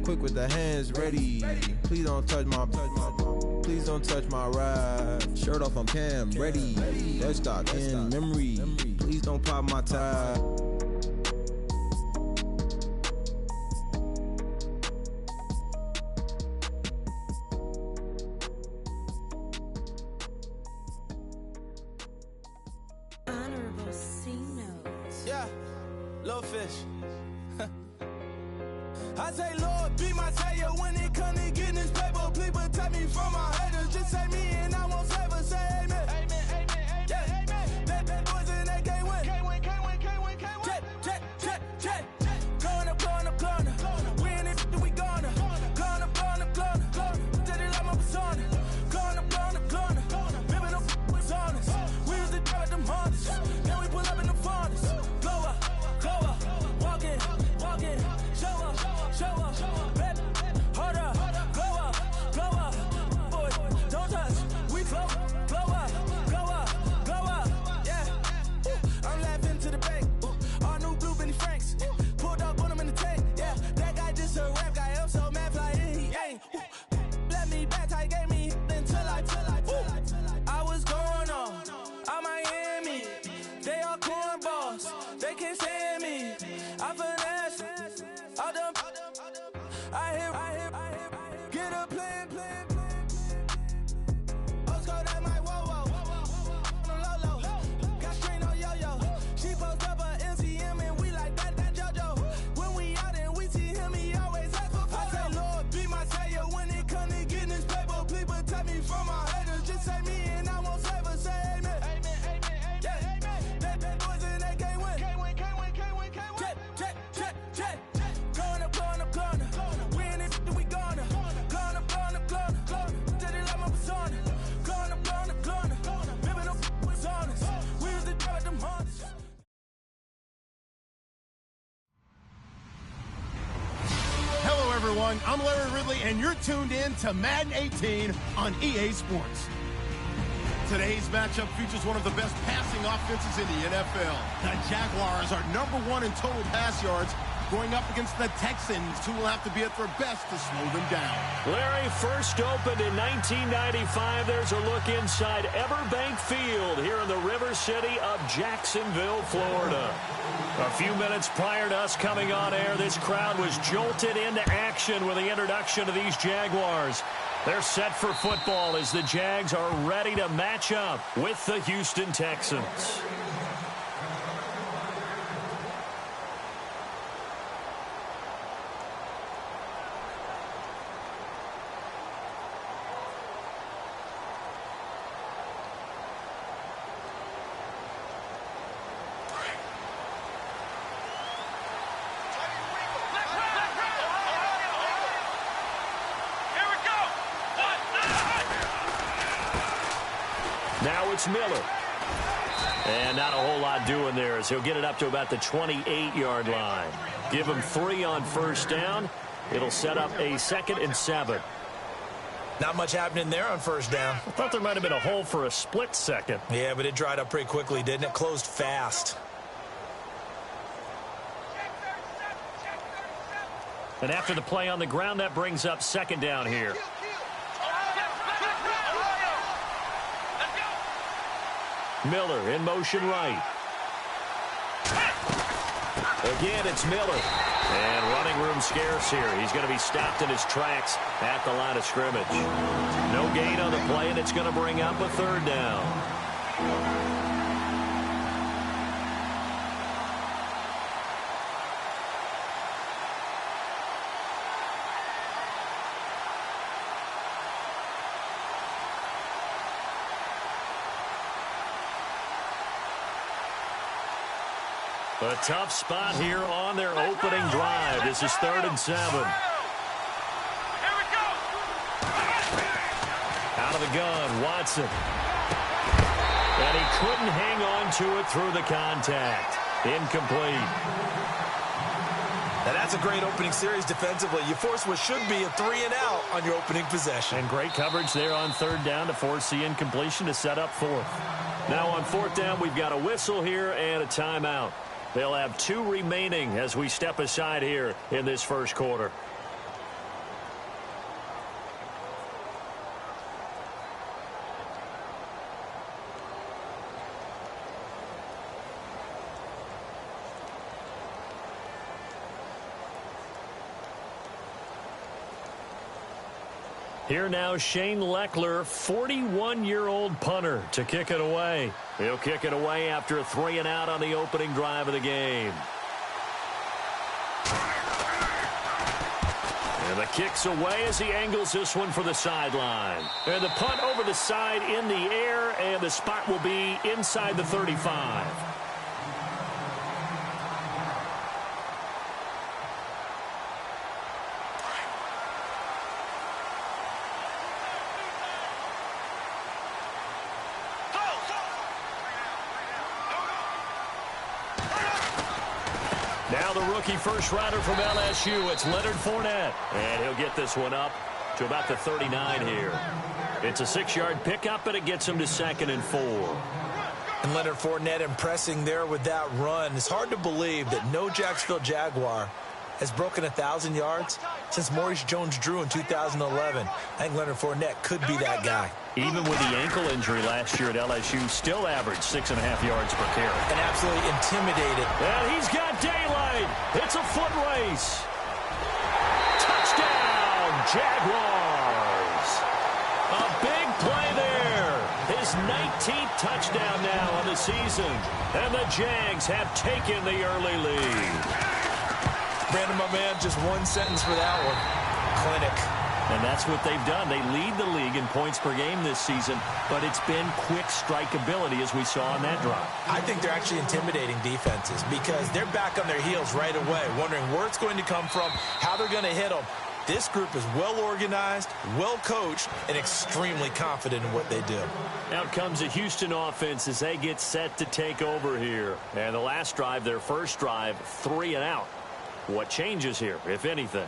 quick with the hands ready. Please don't touch my ride. Shirt off, I'm Cam, ready. Desktop in memory. Please don't pop my tie. Honorable C notes. Yeah, little fish. I say, Lord, be my savior when it come to getting this paper. Please protect me from my haters. Just say me and I won't save us. Say amen. Amen, amen, amen, yeah. Amen. That boys and they can't win. Can't win, can't win, can't win, can't win. Check. Gonna. We in it, we gonna. Gonna. Tell they like my persona. Gonna. Remember them was honest. We was the drug them hunters. Then we pull up in the furnace. Glow up. Walk in. Show up, baby, hold up, glow up, boy, don't touch, we flow up, yeah, I'm laughing to the bank, all new blue Benny Franks, pulled up on him in the tank, yeah, that guy just a rap guy, I'm so mad, fly in, he ain't, let me back, tight gave me, until I was going on Miami, they all cornballs, they can't stand me, I finesse, all them. I hear, get a plan. Let's go that my whoa. On the low. Got strain on yo-yo. She post up a MCM and we like that JoJo. When we out and we see him, he always ask for photo. I say, Lord, be my savior when it come to getting this paper. Please protect me from my haters. Just say me and I won't save us. Say amen. Amen, yeah. Amen. That boys and they can't win. Can't win. Check. Gonna. We in it, we gonna. Gonna. Tell they like my persona. Gonna. Remember them was honest. We was the drug them hunters. Hello, everyone. I'm Larry Ridley, and you're tuned in to Madden 18 on EA Sports. Today's matchup features one of the best passing offenses in the NFL. The Jaguars are #1 in total pass yards, going up against the Texans, who will have to be at their best to slow them down. Larry, first opened in 1995. There's a look inside Everbank Field here in the River City of Jacksonville, Florida. A few minutes prior to us coming on air, this crowd was jolted into action with the introduction of these Jaguars. They're set for football as the Jags are ready to match up with the Houston Texans. Now it's Miller. And not a whole lot doing there as he'll get it up to about the 28-yard line. Give him 3 on first down. It'll set up a 2nd and 7. Not much happening there on first down. I thought there might have been a hole for a split second. Yeah, but it dried up pretty quickly, didn't it? Closed fast. And after the play on the ground, that brings up 2nd down here. Miller in motion right. Again, it's Miller. And running room scarce here. He's going to be stopped in his tracks at the line of scrimmage. No gain on the play, and it's going to bring up a 3rd down. A tough spot here on their opening drive. This is 3rd and 7. Here we go. Out of the gun, Watson. And he couldn't hang on to it through the contact. Incomplete. And that's a great opening series defensively. You force what should be a 3 and out on your opening possession. And great coverage there on 3rd down to force the incompletion to set up 4th. Now on 4th down, we've got a whistle here and a timeout. They'll have 2 remaining as we step aside here in this first quarter. Here now, Shane Leckler, 41-year-old punter, to kick it away. He'll kick it away after a 3-and-out on the opening drive of the game. And the kick's away as he angles this one for the sideline. And the punt over the side in the air, and the spot will be inside the 35. Now the rookie first rider from LSU, it's Leonard Fournette. And he'll get this one up to about the 39 here. It's a 6-yard pickup, and it gets him to 2nd and 4. And Leonard Fournette impressing there with that run. It's hard to believe that no Jacksonville Jaguar has broken 1,000 yards since Maurice Jones-Drew in 2011. I think Leonard Fournette could be that guy. Even with the ankle injury last year at LSU, still averaged 6.5 yards per carry. And absolutely intimidated. And he's got daylight. It's a foot race. Touchdown, Jaguars. A big play there. His 19th touchdown now on the season. And the Jags have taken the early lead. Brandon, my man, just one sentence for that one. Clinic. And that's what they've done. They lead the league in points per game this season, but it's been quick strikeability as we saw on that drive. I think they're actually intimidating defenses because they're back on their heels right away, wondering where it's going to come from, how they're going to hit them. This group is well organized, well coached, and extremely confident in what they do. Out comes the Houston offense as they get set to take over here. And the last drive, their first drive, 3-and-out. What changes here, if anything?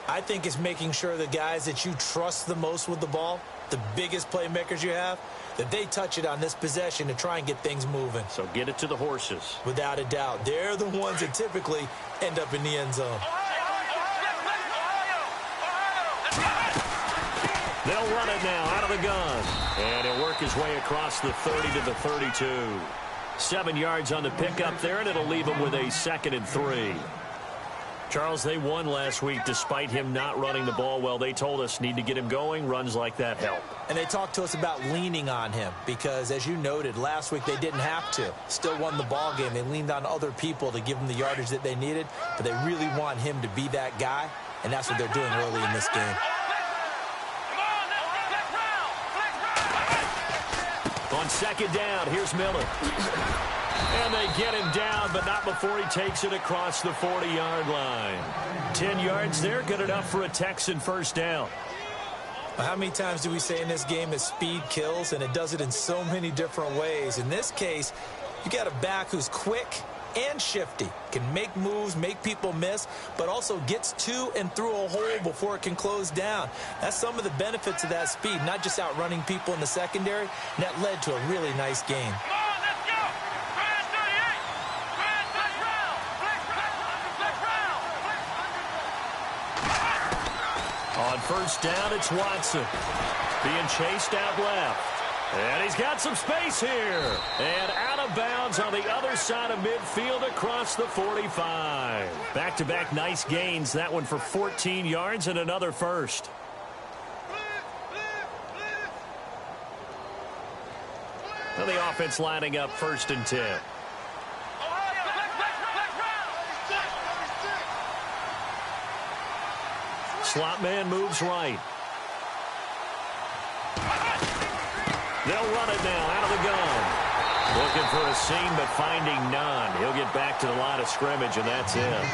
I think it's making sure the guys that you trust the most with the ball, the biggest playmakers you have, that they touch it on this possession to try and get things moving. So get it to the horses. Without a doubt. They're the ones that typically end up in the end zone. They'll run it now out of the gun. And he'll work his way across the 30 to the 32. 7 yards on the pickup there, and it'll leave him with a 2nd and 3. Charles, they won last week despite him not running the ball well. They told us need to get him going. Runs like that help. And they talked to us about leaning on him because, as you noted, last week they didn't have to. Still won the ball game. They leaned on other people to give them the yardage that they needed, but they really want him to be that guy, and that's what they're doing early in this game. On 2nd down, here's Miller. And they get him down, but not before he takes it across the 40-yard line. 10 yards there, good enough for a Texan first down. How many times do we say in this game that speed kills, and it does it in so many different ways? In this case, you got a back who's quick and shifty, can make moves, make people miss, but also gets to and through a hole before it can close down. That's some of the benefits of that speed, not just outrunning people in the secondary, and that led to a really nice game. On first down, it's Watson being chased out left. And he's got some space here. And out of bounds on the other side of midfield across the 45. Back-to-back nice gains. That one for 14 yards and another first. Well, the offense lining up 1st and 10. Slot man moves right. They'll run it now out of the gun. Looking for a seam, but finding none. He'll get back to the line of scrimmage, and that's it.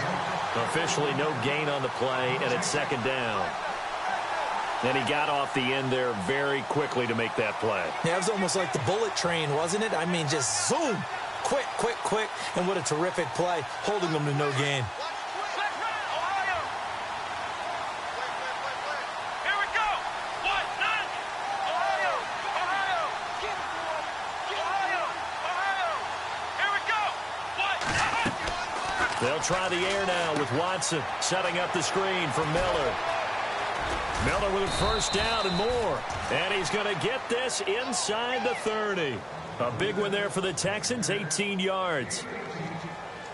Officially no gain on the play, and it's 2nd down. Then he got off the end there very quickly to make that play. Yeah, it was almost like the bullet train, wasn't it? I mean, just zoom. Quick, quick, quick. And what a terrific play, holding them to no gain. They'll try the air now with Watson setting up the screen for Miller. Miller with a first down and more. And he's going to get this inside the 30. A big one there for the Texans, 18 yards.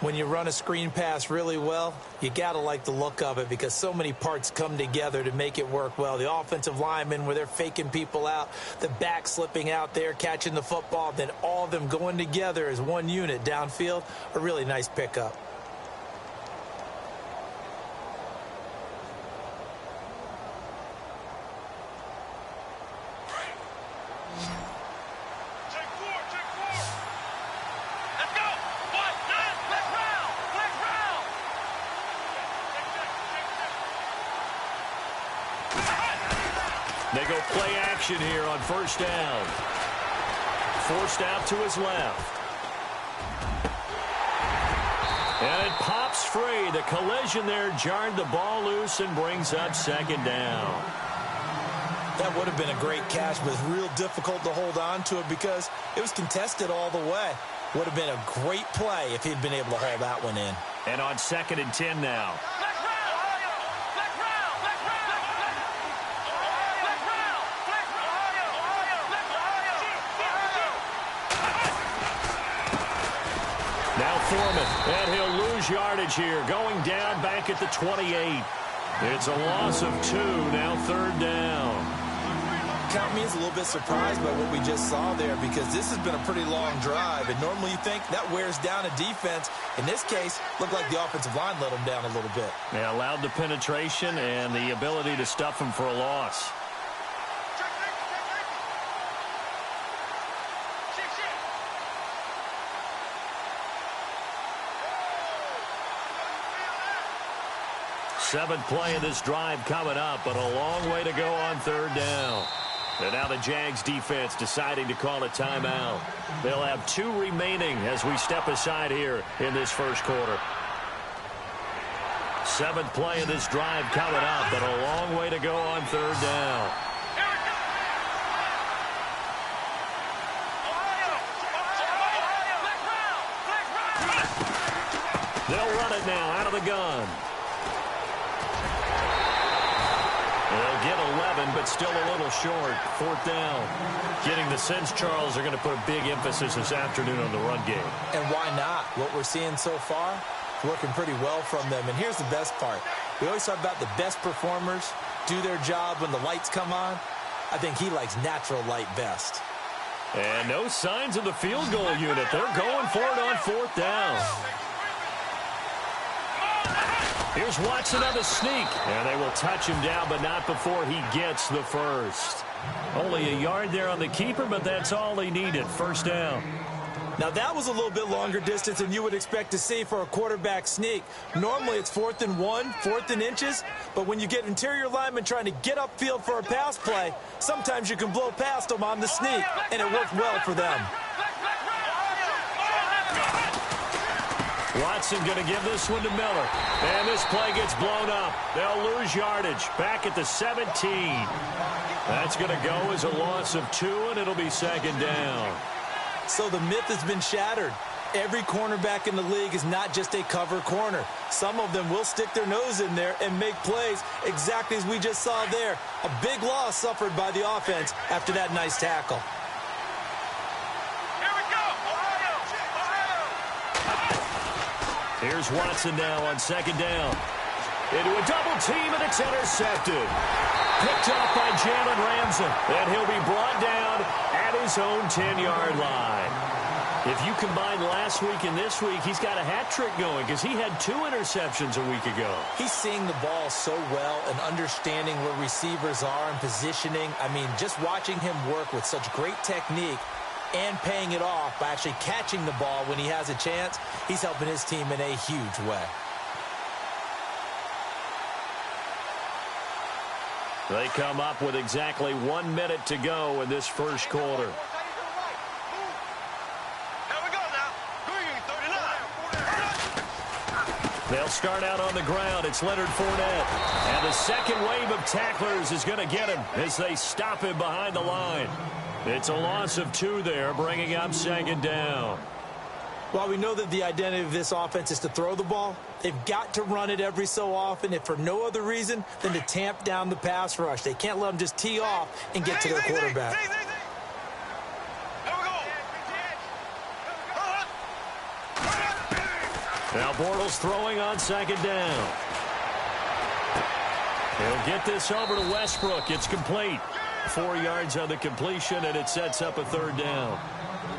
When you run a screen pass really well, you got to like the look of it because so many parts come together to make it work well. The offensive linemen, where they're faking people out, the back slipping out there, catching the football, then all of them going together as one unit downfield, a really nice pickup. They go play action here on first down. Forced out to his left. And it pops free. The collision there jarred the ball loose and brings up second down. That would have been a great catch, but it's real difficult to hold on to it because it was contested all the way. Would have been a great play if he'd been able to haul that one in. And on 2nd and 10 now. Now Foreman, and he'll lose yardage here, going down back at the 28. It's a loss of 2, now 3rd down. Count me as a little bit surprised by what we just saw there because this has been a pretty long drive, and normally you think that wears down a defense. In this case, looked like the offensive line let them down a little bit. Yeah, allowed the penetration and the ability to stuff them for a loss. Seventh play of this drive coming up, but a long way to go on 3rd down. And now the Jags defense deciding to call a timeout. They'll have 2 remaining as we step aside here in this first quarter. 7th play of this drive coming up, but a long way to go on 3rd down. They'll run it now out of the gun. They'll get 11, but still a little short. 4th down. Getting the sense, Charles, they're going to put a big emphasis this afternoon on the run game. And why not? What we're seeing so far, working pretty well from them. And here's the best part. We always talk about the best performers do their job when the lights come on. I think he likes natural light best. And no signs of the field goal unit. They're going for it on 4th down. Here's Watson on the sneak. And they will touch him down, but not before he gets the first. Only a yard there on the keeper, but that's all he needed. 1st down. Now, that was a little bit longer distance than you would expect to see for a quarterback sneak. Normally, it's 4th and 1, 4th and inches. But when you get interior linemen trying to get upfield for a pass play, sometimes you can blow past them on the sneak, and it worked well for them. Watson going to give this one to Miller. And this play gets blown up. They'll lose yardage. Back at the 17. That's going to go as a loss of 2, and it'll be 2nd down. So the myth has been shattered. Every cornerback in the league is not just a cover corner. Some of them will stick their nose in there and make plays exactly as we just saw there. A big loss suffered by the offense after that nice tackle. Here's Watson now on 2nd down. Into a double team, and it's intercepted. Picked up by Jalen Ramsey. And he'll be brought down at his own 10-yard line. If you combine last week and this week, he's got a hat trick going because he had 2 interceptions a week ago. He's seeing the ball so well and understanding where receivers are and positioning. I mean, just watching him work with such great technique and paying it off by actually catching the ball when he has a chance, he's helping his team in a huge way. They come up with exactly 1 minute to go in this first quarter. They'll start out on the ground. It's Leonard Fournette. And the second wave of tacklers is going to get him as they stop him behind the line. It's a loss of 2 there, bringing up 2nd down. While we know that the identity of this offense is to throw the ball, they've got to run it every so often, if for no other reason than to tamp down the pass rush. They can't let them just tee off and get to their quarterback. Now Bortles throwing on second down. He'll get this over to Westbrook. It's complete. 4 yards on the completion, and it sets up a third down.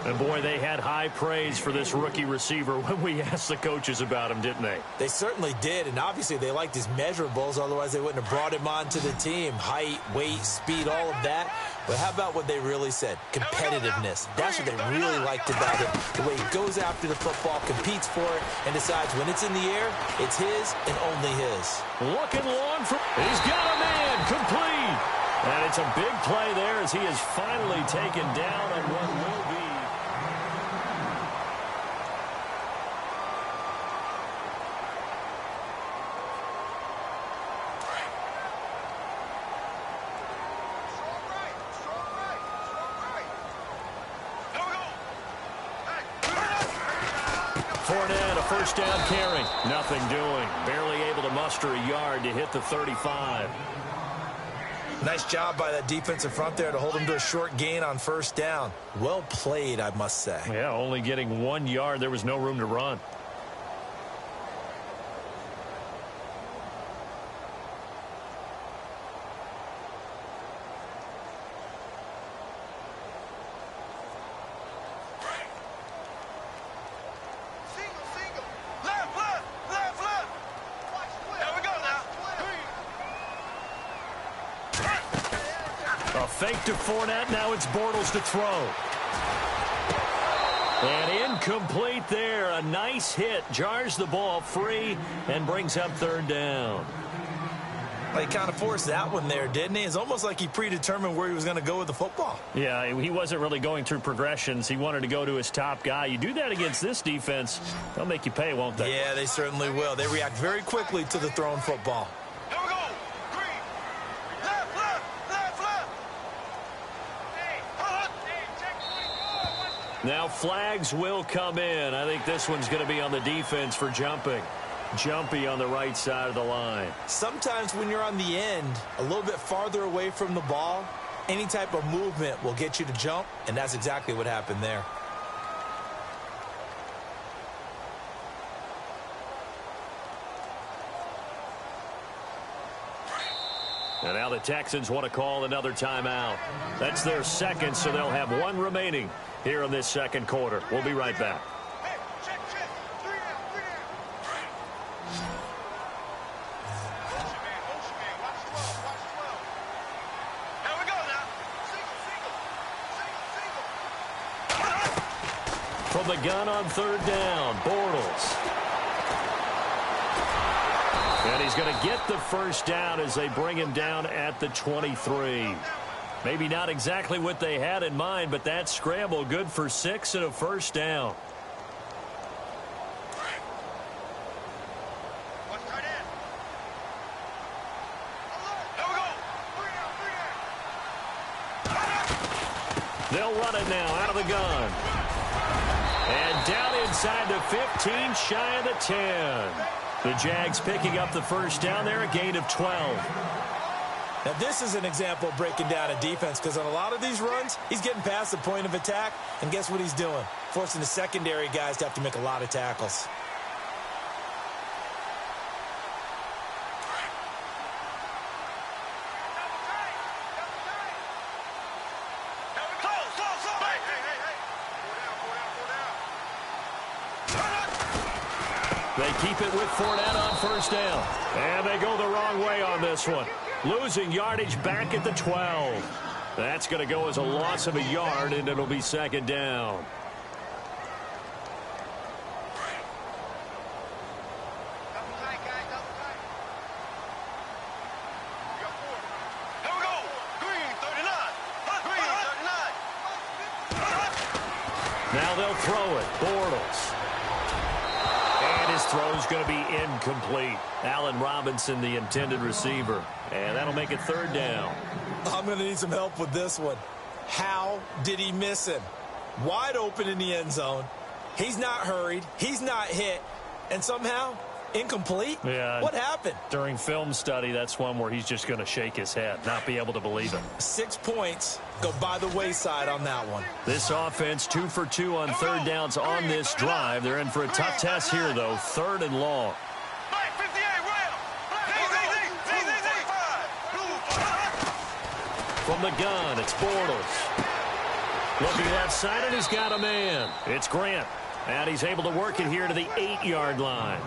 And, boy, they had high praise for this rookie receiver when we asked the coaches about him, didn't they? They certainly did, and obviously they liked his measurables. Otherwise, they wouldn't have brought him onto the team. Height, weight, speed, all of that. But how about what they really said? Competitiveness. That's what they really liked about him. The way he goes after the football, competes for it, and decides when it's in the air, it's his and only his. Looking long for... He's got a man. Complete. And it's a big play there as he is finally taken down on what will be. Fournette, a first down carry. Nothing doing. Barely able to muster a yard to hit the 35. Nice job by that defensive front there to hold him to a short gain on first down. Well played, I must say. Yeah, only getting 1 yard. There was no room to run. Fake to Fournette. Now it's Bortles to throw. And incomplete there. A nice hit. Jars the ball free and brings up third down. Well, he kind of forced that one there, didn't he? It's almost like he predetermined where he was going to go with the football. Yeah, he wasn't really going through progressions. He wanted to go to his top guy. You do that against this defense, they'll make you pay, won't they? Yeah, they certainly will. They react very quickly to the thrown football. Now flags will come in. I think this one's going to be on the defense for jumping. Jumpy on the right side of the line. Sometimes when you're on the end, a little bit farther away from the ball, any type of movement will get you to jump, and that's exactly what happened there. And now the Texans want to call another timeout. That's their second, so they'll have one remaining here in this second quarter. We'll be right back. Hey, check. 3 down. Motion man. Watch 12. Here we go now. Single. From the gun on third down, Bortles. And he's going to get the first down as they bring him down at the 23. Maybe not exactly what they had in mind, but that scramble good for 6 and a first down. They'll run it now out of the gun. And down inside the 15, shy of the 10. The Jags picking up the first down there, a gain of 12. Now, this is an example of breaking down a defense because on a lot of these runs, he's getting past the point of attack, and guess what he's doing? Forcing the secondary guys to have to make a lot of tackles. They keep it with Fournette on first down. And they go the wrong way on this one. Losing yardage back at the 12. That's going to go as a loss of a yard, and it'll be second down. Now they'll throw it. Bortles. And his throw's going to be incomplete. Allen Robinson, the intended receiver. And that'll make it third down. I'm going to need some help with this one. How did he miss him? Wide open in the end zone. He's not hurried. He's not hit. And somehow Incomplete? Yeah. What happened? During film study, that's one where he's just going to shake his head, not be able to believe it. 6 points go by the wayside on that one. This offense 2 for 2 on third downs on this drive. They're in for a tough test here, though. 3rd and long. From the gun, it's Bortles. Looking left side, and he's got a man. It's Grant. And he's able to work it here to the 8-yard line.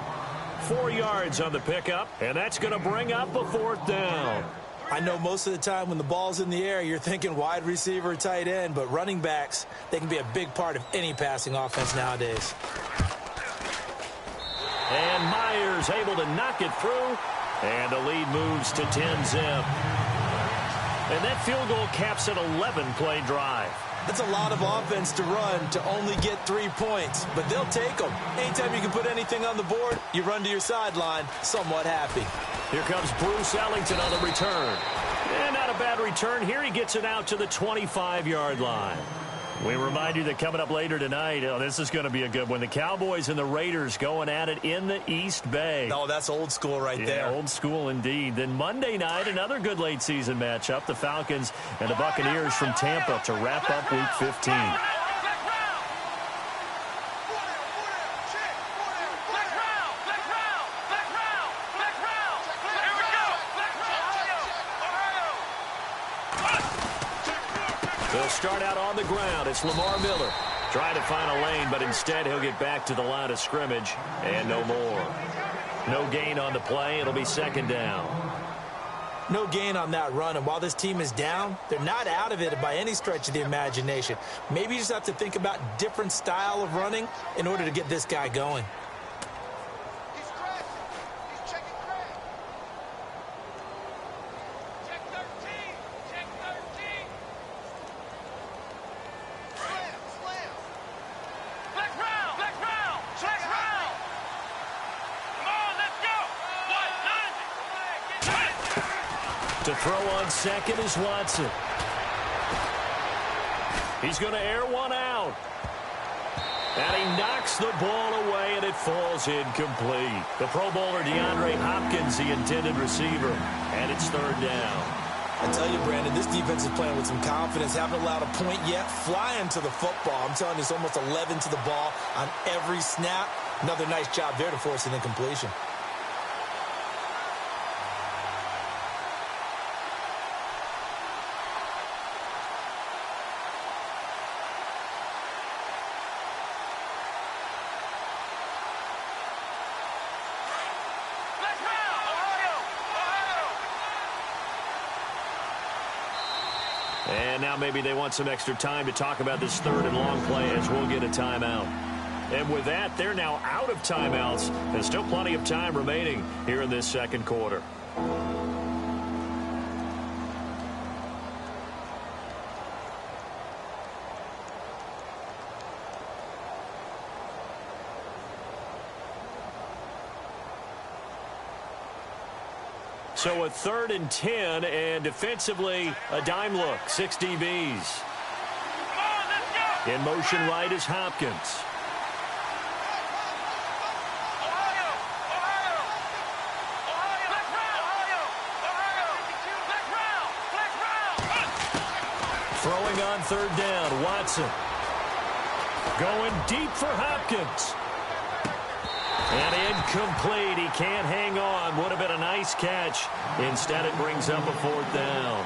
4 yards on the pickup, and that's going to bring up a 4th down. I know most of the time when the ball's in the air, you're thinking wide receiver, tight end, but running backs, they can be a big part of any passing offense nowadays. And Myers able to knock it through, and the lead moves to 10-zip. And that field goal caps an 11-play drive. That's a lot of offense to run to only get 3 points, but they'll take them. Anytime you can put anything on the board, you run to your sideline somewhat happy. Here comes Bruce Ellington on the return. And not a bad return. Here he gets it out to the 25-yard line. We remind you that coming up later tonight, this is going to be a good one. The Cowboys and the Raiders going at it in the East Bay. Oh, that's old school right there. Old school indeed. Then Monday night, another good late season matchup. The Falcons and the Buccaneers from Tampa to wrap up Week 15. They'll start out on the ground. It's Lamar Miller trying to find a lane, but instead he'll get back to the line of scrimmage and no more. No gain on the play. It'll be 2nd down. No gain on that run, and while this team is down, they're not out of it by any stretch of the imagination. Maybe you just have to think about different style of running in order to get this guy going. To throw on second is Watson. He's going to air one out. And he knocks the ball away, and it falls incomplete. The Pro Bowler DeAndre Hopkins, the intended receiver, and it's 3rd down. I tell you, Brandon, this defense is playing with some confidence. Haven't allowed a point yet. Flying to the football. I'm telling you, it's almost 11 to the ball on every snap. Another nice job there to force an incompletion. And now maybe they want some extra time to talk about this 3rd and long play as we'll get a timeout. And with that, they're now out of timeouts. There's still plenty of time remaining here in this 2nd quarter. So a 3rd and 10, and defensively, a dime look. 6 DBs. In motion right is Hopkins. Throwing on 3rd down, Watson. Going deep for Hopkins. And incomplete. He can't hang on. Would have been a nice catch. Instead, it brings up a 4th down.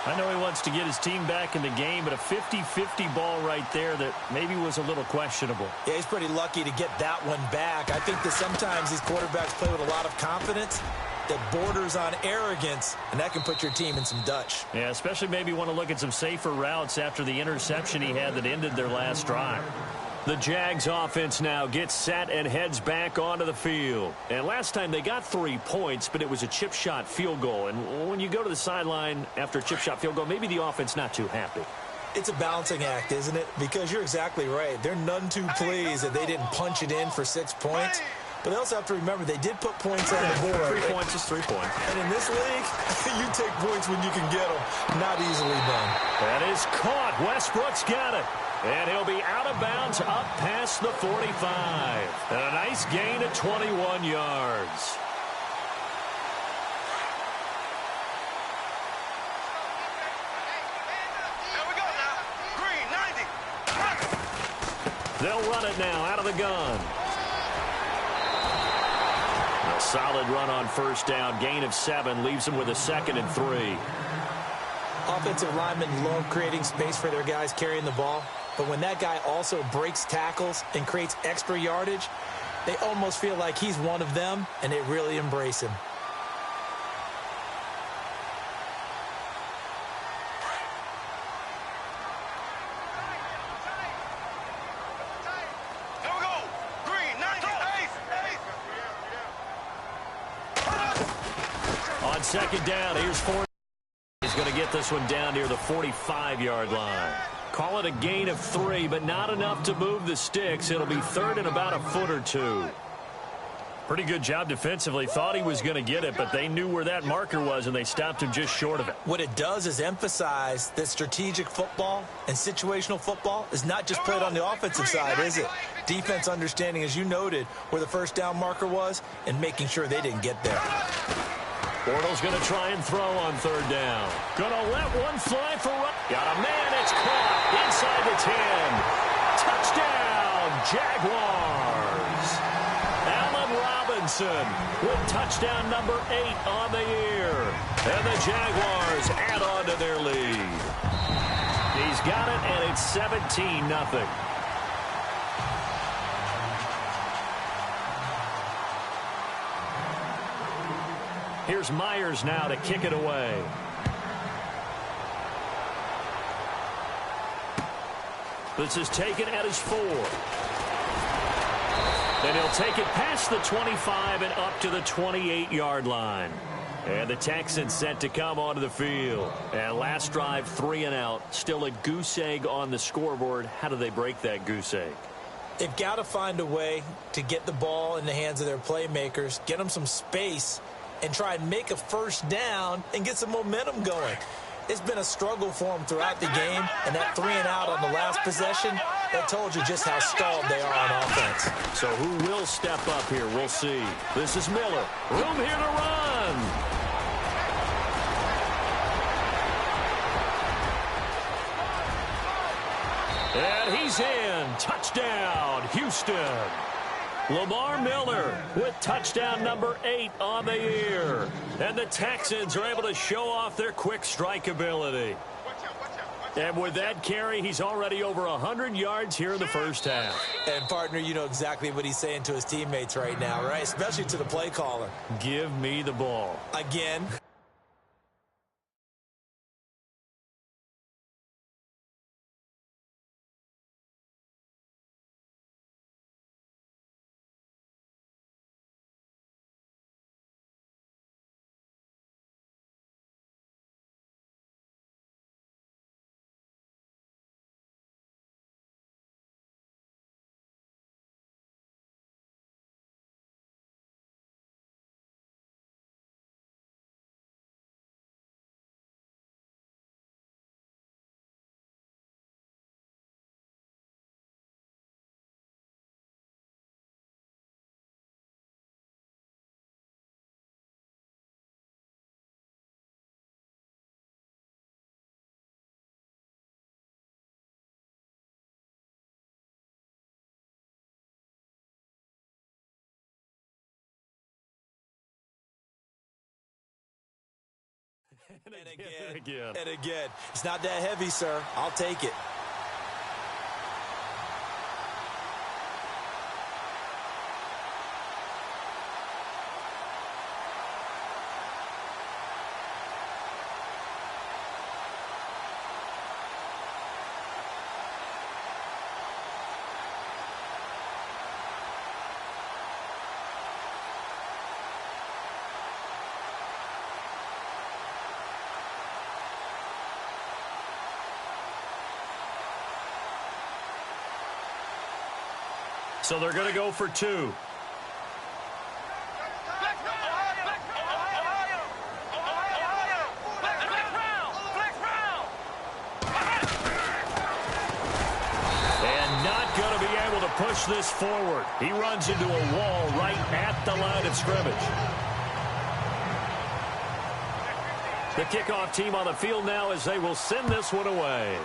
I know he wants to get his team back in the game, but a 50-50 ball right there that maybe was a little questionable. Yeah, he's pretty lucky to get that one back. I think that sometimes these quarterbacks play with a lot of confidence that borders on arrogance, and that can put your team in some Dutch. Yeah, especially maybe want to look at some safer routes after the interception he had that ended their last drive. The Jags offense now gets set and heads back onto the field. And last time they got 3 points, but it was a chip shot field goal. And when you go to the sideline after a chip shot field goal, maybe the offense not too happy. It's a balancing act, isn't it? Because you're exactly right. They're none too pleased that they didn't punch it in for 6 points. But they also have to remember they did put points on the board. 3 points is 3 points. And in this league, you take points when you can get them. Not easily done. That is caught. Westbrook's got it. And he'll be out of bounds up past the 45. And a nice gain of 21 yards. They'll run it now out of the gun. A solid run on first down. Gain of 7 leaves them with a 2nd and 3. Offensive linemen love creating space for their guys carrying the ball. But when that guy also breaks tackles and creates extra yardage, they almost feel like he's one of them, and they really embrace him. On second down, here's Ford. He's going to get this one down near the 45-yard line. Call it a gain of 3, but not enough to move the sticks. It'll be 3rd and about a foot or 2. Pretty good job defensively. Thought he was going to get it, but they knew where that marker was, and they stopped him just short of it. What it does is emphasize that strategic football and situational football is not just played on the offensive side, is it? Defense understanding, as you noted, where the first down marker was and making sure they didn't get there. Bortles going to try and throw on 3rd down. Going to let one fly for right. Got a man. It's caught inside the 10. Touchdown, Jaguars. Allen Robinson with touchdown number 8 on the year. And the Jaguars add on to their lead. He's got it, and it's 17-0. Here's Myers now to kick it away. This is taken at his 4. And he'll take it past the 25 and up to the 28-yard line. And the Texans set to come onto the field. And last drive, 3 and out. Still a goose egg on the scoreboard. How do they break that goose egg? They've got to find a way to get the ball in the hands of their playmakers, get them some space, and try and make a first down and get some momentum going. It's been a struggle for them throughout the game, and that 3 and out on the last possession, that told you just how stalled they are on offense. So who will step up here? We'll see. This is Miller. Room here to run. And he's in. Touchdown, Houston. Lamar Miller with touchdown number 8 on the year. And the Texans are able to show off their quick strike ability. And with that carry, he's already over 100 yards here in the first half. And, partner, you know exactly what he's saying to his teammates right now, right? Especially to the play caller. Give me the ball. Again. And again. It's not that heavy, sir. I'll take it. So they're going to go for 2. push this forward. He runs into a wall right at the line of scrimmage. The kickoff team on the field now as they will send this one away.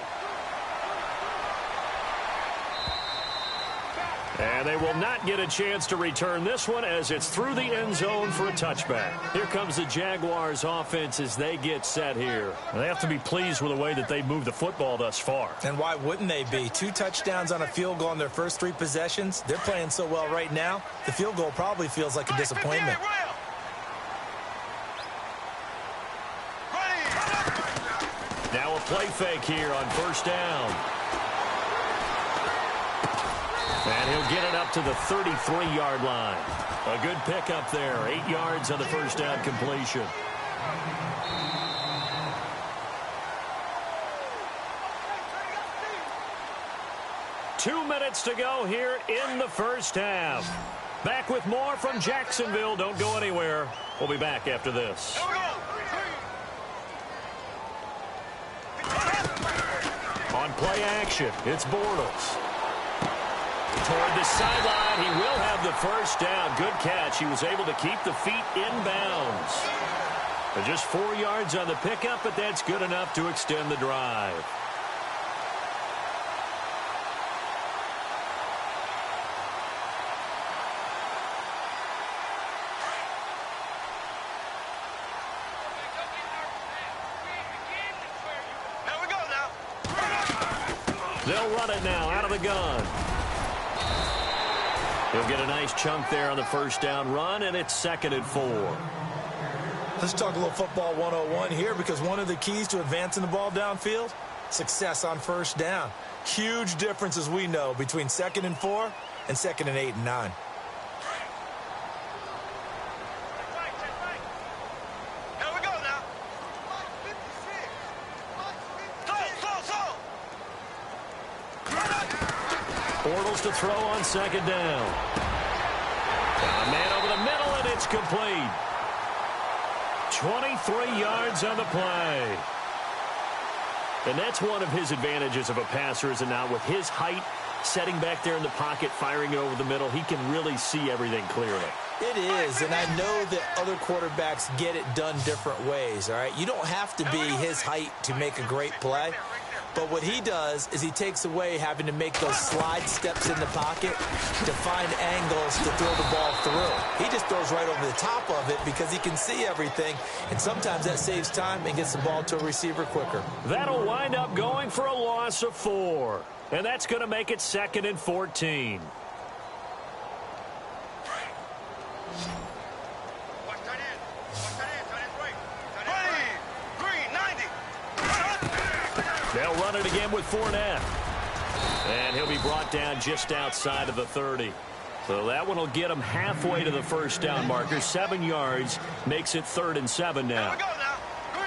And they will not get a chance to return this one as it's through the end zone for a touchback. Here comes the Jaguars offense as they get set here. They have to be pleased with the way that they moved the football thus far. And why wouldn't they be? 2 touchdowns on a field goal in their first 3 possessions. They're playing so well right now, the field goal probably feels like a disappointment. Now a play fake here on first down. And he'll get it up to the 33-yard line. A good pickup there. 8 yards on the first down completion. Two minutes to go here in the first half. Back with more from Jacksonville. Don't go anywhere. We'll be back after this. On play action, it's Bortles. Toward the sideline, he will have the first down. Good catch. He was able to keep the feet in bounds. But just 4 yards on the pickup, but that's good enough to extend the drive. Here we go now. They'll run it now out of the gun. He'll get a nice chunk there on the first down run, and it's 2nd and 4. Let's talk a little football 101 here, because one of the keys to advancing the ball downfield, success on first down. Huge difference, as we know, between 2nd and 4 and 2nd and 8 and 9. Here we go now. Bortles to throw on 2nd down. Got a man over the middle, and it's complete. 23 yards on the play. And that's one of his advantages of a passer, is it not? With his height, setting back there in the pocket, firing over the middle, he can really see everything clearly. It is, and I know that other quarterbacks get it done different ways, all right? You don't have to be his height to make a great play. But what he does is he takes away having to make those slide steps in the pocket to find angles to throw the ball through. He just throws right over the top of it because he can see everything, and sometimes that saves time and gets the ball to a receiver quicker. That'll wind up going for a loss of 4. And that's going to make it 2nd and 14. They'll run it again with Fournette. And he'll be brought down just outside of the 30. So that one will get him halfway to the first down marker. 7 yards makes it 3rd and 7 now.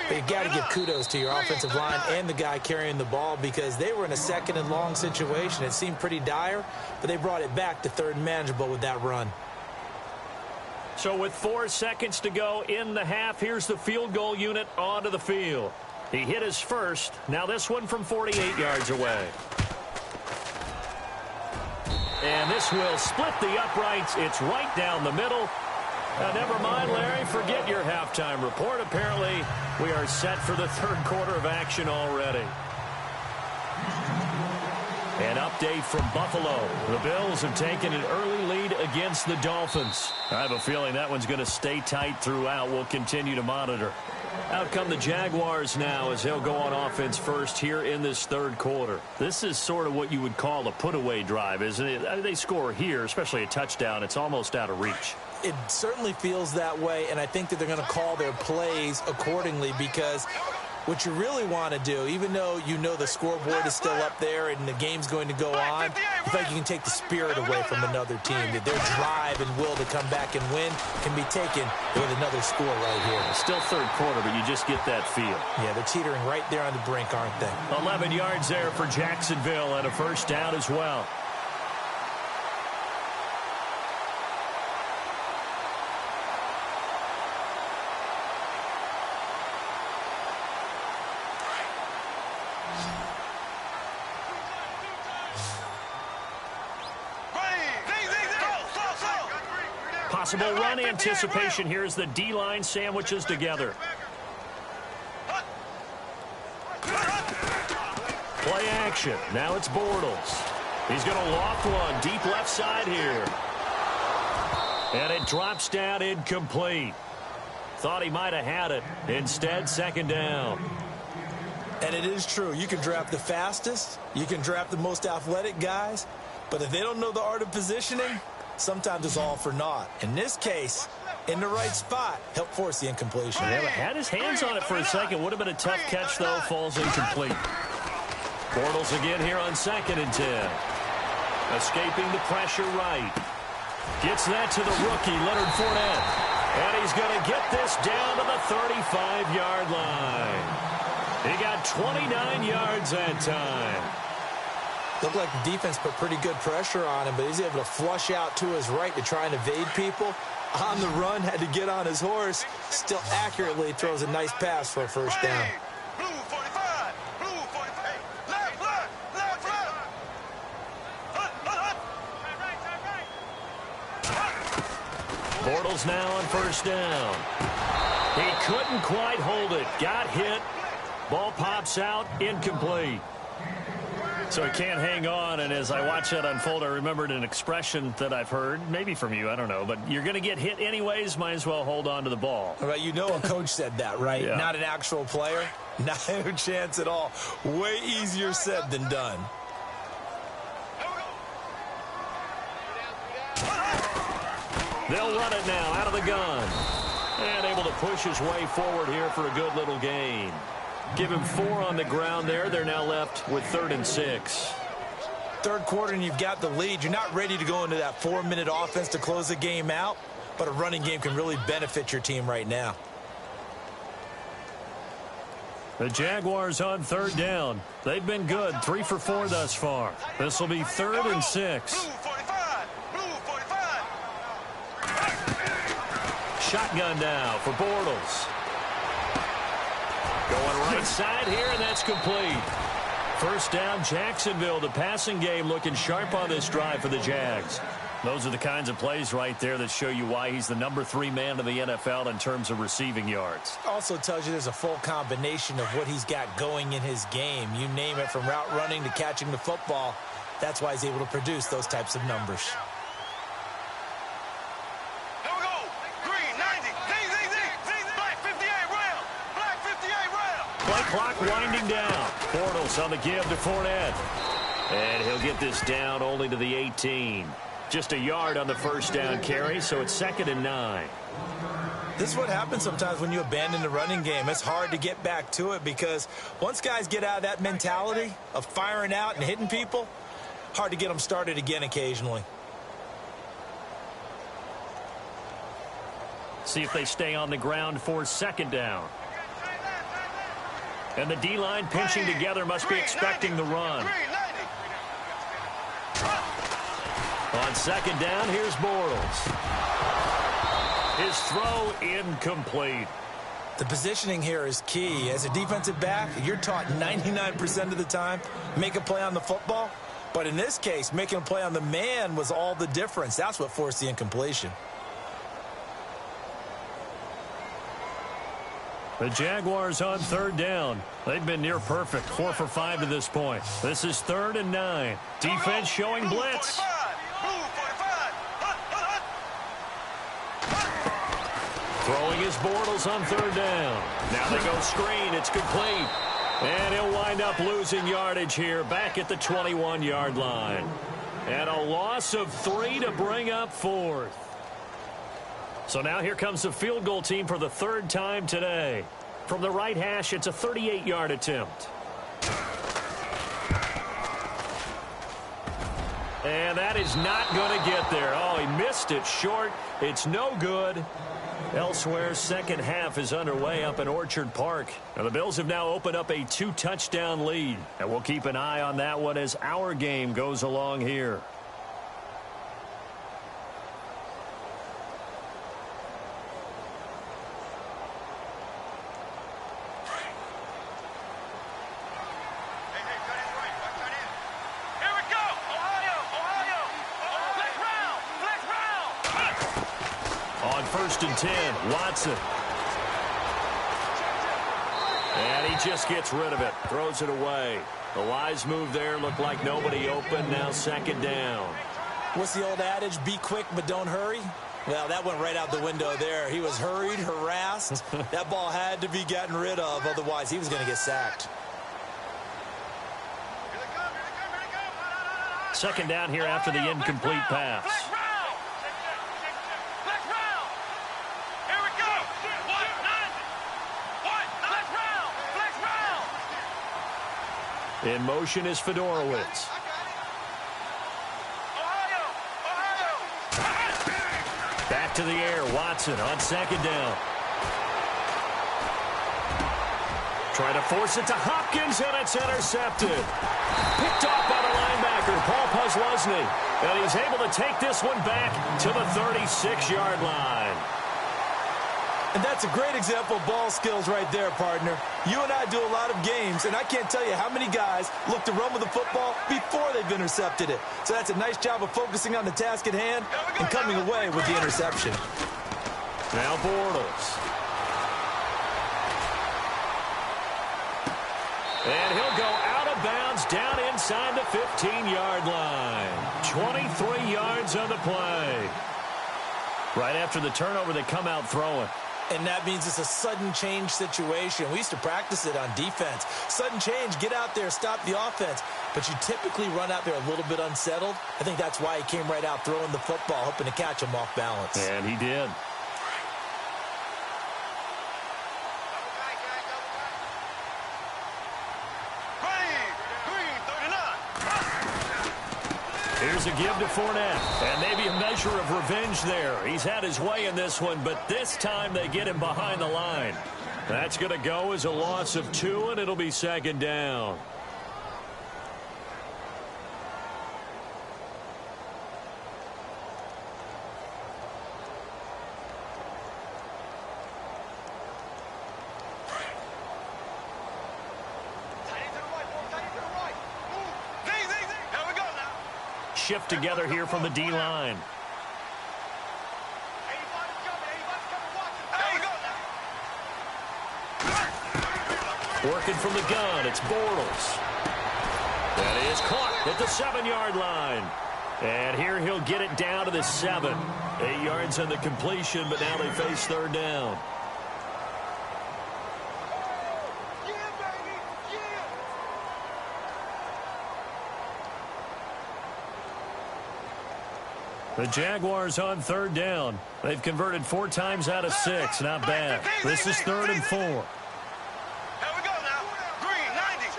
But you got to give kudos to your offensive line and the guy carrying the ball, because they were in a 2nd and long situation. It seemed pretty dire, but they brought it back to 3rd and manageable with that run. So with 4 seconds to go in the half, here's the field goal unit onto the field. He hit his first. Now this one from 48 yards away. And this will split the uprights. It's right down the middle. Never mind, Larry. Forget your halftime report. Apparently, we are set for the 3rd quarter of action already. An update from Buffalo. The Bills have taken an early lead against the Dolphins. I have a feeling that one's going to stay tight throughout. We'll continue to monitor. Out come the Jaguars now as they'll go on offense first here in this 3rd quarter. This is sort of what you would call a put-away drive, isn't it? They score here, especially a touchdown. It's almost out of reach. It certainly feels that way, and I think that they're going to call their plays accordingly, because what you really want to do, even though you know the scoreboard is still up there and the game's going to go on, you think you can take the spirit away from another team, that their drive and will to come back and win can be taken with another score right here. It's still 3rd quarter, but you just get that feel. Yeah, they're teetering right there on the brink, aren't they? 11 yards there for Jacksonville and a first down as well. Ready? Possible run anticipation here as the D-line sandwiches together. Play action. Now it's Bortles. He's going to loft one deep left side here. And it drops down incomplete. Thought he might have had it. Instead, second down. And it is true. You can draft the fastest. You can draft the most athletic guys. But if they don't know the art of positioning, sometimes it's all for naught. In this case, in the right spot, help force the incompletion. Yeah, had his hands on it for a second. Would have been a tough catch, though. Falls incomplete. Bortles again here on 2nd and 10. Escaping the pressure right. Gets that to the rookie, Leonard Fournette. And he's going to get this down to the 35-yard line. He got 29 yards that time. Looked like the defense put pretty good pressure on him, but he's able to flush out to his right to try and evade people. On the run, had to get on his horse. Still accurately throws a nice pass for a first down. Blue 45. Blue 45. Left, left, left, left. Bortles now on first down. He couldn't quite hold it. Got hit. Ball pops out. Incomplete. So he can't hang on, and as I watch that unfold, I remembered an expression that I've heard, maybe from you, I don't know, but you're going to get hit anyways, might as well hold on to the ball. All right, you know a coach said that, right? Yeah. Not an actual player. Not a chance at all. Way easier said than done. They'll run it now out of the gun. And able to push his way forward here for a good little gain. Give him 4 on the ground there. They're now left with 3rd and 6. Third quarter and you've got the lead. You're not ready to go into that 4-minute offense to close the game out, but a running game can really benefit your team right now. The Jaguars on 3rd down. They've been good. 3 for 4 thus far. This will be 3rd and 6. Blue 45. Blue 45. Shotgun now for Bortles. Going right side here, and that's complete. First down, Jacksonville. The passing game looking sharp on this drive for the Jags. Those are the kinds of plays right there that show you why he's the number 3 man in the NFL in terms of receiving yards. Also tells you there's a full combination of what he's got going in his game. You name it, from route running to catching the football. That's why he's able to produce those types of numbers. Here we go. Green 90. Black 58 round. Black 58 round. Play clock winding down. Bortles on the give to Fournette. And he'll get this down only to the 18. Just a yard on the first down carry, so it's 2nd and 9. This is what happens sometimes when you abandon the running game. It's hard to get back to it because once guys get out of that mentality of firing out and hitting people, hard to get them started again occasionally. See if they stay on the ground for 2nd down. And the D-line pinching together must be expecting the run. On 2nd down, here's Bortles. His throw incomplete. The positioning here is key. As a defensive back, you're taught 99% of the time, make a play on the football. But in this case, making a play on the man was all the difference. That's what forced the incompletion. The Jaguars on 3rd down. They've been near perfect, 4 for 5 to this point. This is 3rd and 9. Defense showing blitz. Throwing his Bortles on 3rd down. Now they go screen. It's complete. And he'll wind up losing yardage here back at the 21-yard line. And a loss of 3 to bring up 4th. So now here comes the field goal team for the 3rd time today. From the right hash, it's a 38-yard attempt. And that is not going to get there. Oh, he missed it short. It's no good. Elsewhere, second half is underway up in Orchard Park. Now, the Bills have now opened up a 2-touchdown lead. And we'll keep an eye on that one as our game goes along here. 1st and 10. Watson. And he just gets rid of it. Throws it away. The wise move there. Looked like nobody open. Now 2nd down. What's the old adage? Be quick, but don't hurry. Well, that went right out the window there. He was hurried, harassed. That ball had to be gotten rid of. Otherwise, he was going to get sacked. 2nd down here after the incomplete pass. In motion is Fedorowicz. Back to the air. Watson on 2nd down. Trying to force it to Hopkins, and it's intercepted. Picked off by the linebacker, Paul Posluszny. And he's able to take this one back to the 36-yard line. And that's a great example of ball skills right there, partner. You and I do a lot of games, and I can't tell you how many guys look to run with the football before they've intercepted it. So that's a nice job of focusing on the task at hand and coming away with the interception. Now Bortles. And he'll go out of bounds down inside the 15-yard line. 23 yards on the play. Right after the turnover, they come out throwing. And that means it's a sudden change situation. We used to practice it on defense. Sudden change, get out there, stop the offense. But you typically run out there a little bit unsettled. I think that's why he came right out throwing the football, hoping to catch him off balance. And he did. Here's a give to Fournette. And maybe a measure of revenge there. He's had his way in this one, but this time they get him behind the line. That's going to go as a loss of 2, and it'll be 2nd down. Shift together here from the D-line. Working from the gun, it's Bortles. That is caught at the 7-yard line. And here he'll get it down to the 7. 8 yards on the completion, but now they face 3rd down. The Jaguars on 3rd down. They've converted 4 times out of 6. Not bad. This is 3rd and 4. Here we go now. Green 90.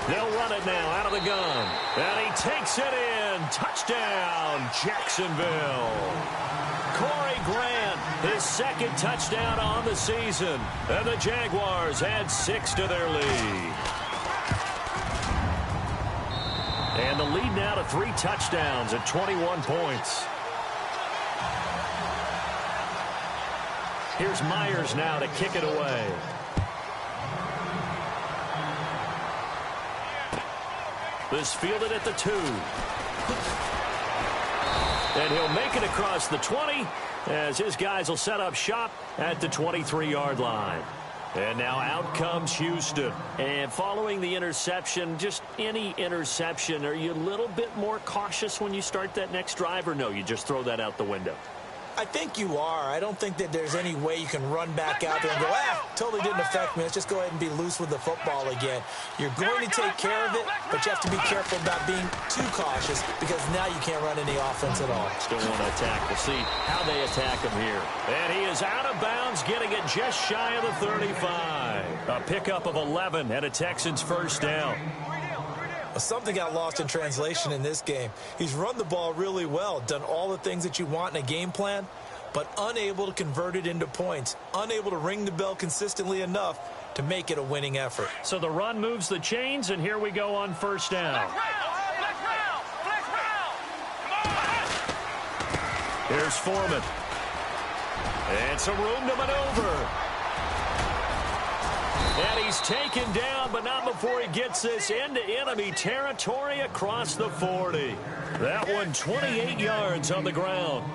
They'll run it now out of the gun. And he takes it in. Touchdown, Jacksonville. Corey Grant, his 2nd touchdown on the season. And the Jaguars add 6 to their lead. And the lead now to 3 touchdowns at 21 points. Here's Myers now to kick it away. This fielded at the 2. And he'll make it across the 20 as his guys will set up shop at the 23-yard line. And now out comes Houston. And following the interception, just any interception, are you a little bit more cautious when you start that next drive, or no, you just throw that out the window? I think you are. I don't think that there's any way you can run back out there and go, totally didn't affect me. Let's just go ahead and be loose with the football again. You're going to take care of it, but you have to be careful about being too cautious because now you can't run any offense at all. Still want to attack. We'll see how they attack him here. And he is out of bounds, getting it just shy of the 35. A pickup of 11 and a Texans 1st down. Something got lost in translation in this game. He's run the ball really well, done all the things that you want in a game plan, but unable to convert it into points, unable to ring the bell consistently enough to make it a winning effort. So the run moves the chains, and here we go on 1st down. Here's Foreman. And some room to maneuver. And he's taken down, but not before he gets this into enemy territory across the 40. That one 28 yards on the ground.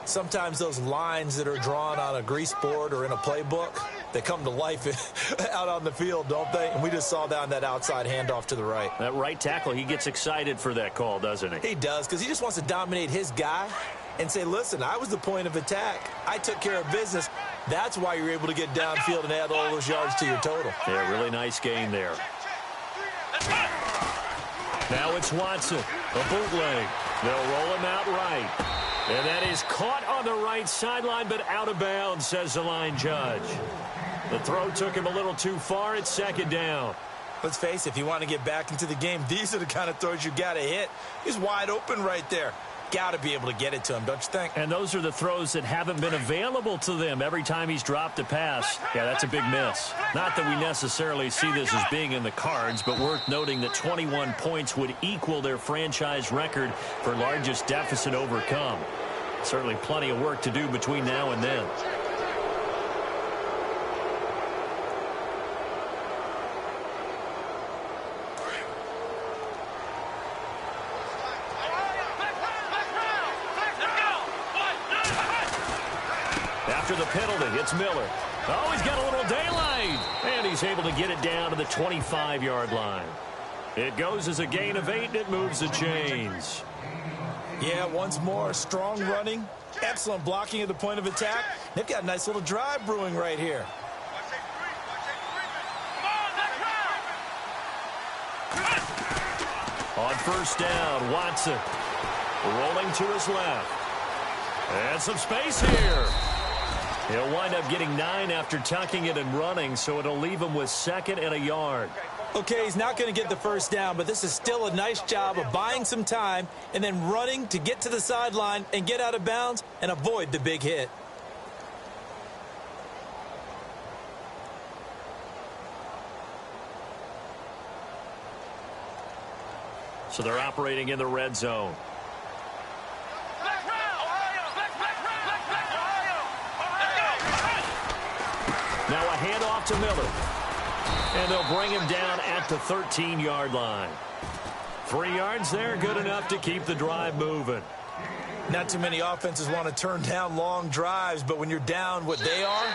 Sometimes those lines that are drawn on a grease board or in a playbook, they come to life out on the field, don't they? And we just saw that on that outside handoff to the right. That right tackle, he gets excited for that call, doesn't he? He does, because he just wants to dominate his guy and say, listen, I was the point of attack. I took care of business. That's why you're able to get downfield and add all those yards to your total. Yeah, really nice gain there. Now it's Watson, a bootleg. They'll roll him out right. And that is caught on the right sideline, but out of bounds, says the line judge. The throw took him a little too far. It's second down. Let's face it, if you want to get back into the game, these are the kind of throws you got to hit. He's wide open right there. Got to be able to get it to him, don't you think? And those are the throws that haven't been available to them every time he's dropped a pass. Yeah, that's a big miss. Not that we necessarily see this as being in the cards, but worth noting that 21 points would equal their franchise record for largest deficit overcome. Certainly plenty of work to do between now and then. After the penalty, it's Miller. Oh, he's got a little daylight. And he's able to get it down to the 25-yard line. It goes as a gain of 8, and it moves the chains. Yeah, once more, strong running, excellent blocking at the point of attack. They've got a nice little drive brewing right here. On first down, Watson rolling to his left. And some space here. He'll wind up getting 9 after tucking it and running, so it'll leave him with 2nd and a yard. Okay, he's not going to get the first down, but this is still a nice job of buying some time and then running to get to the sideline and get out of bounds and avoid the big hit. So they're operating in the red zone. Now a handoff to Miller. And they'll bring him down at the 13-yard line. 3 yards there, good enough to keep the drive moving. Not too many offenses want to turn down long drives, but when you're down what they are,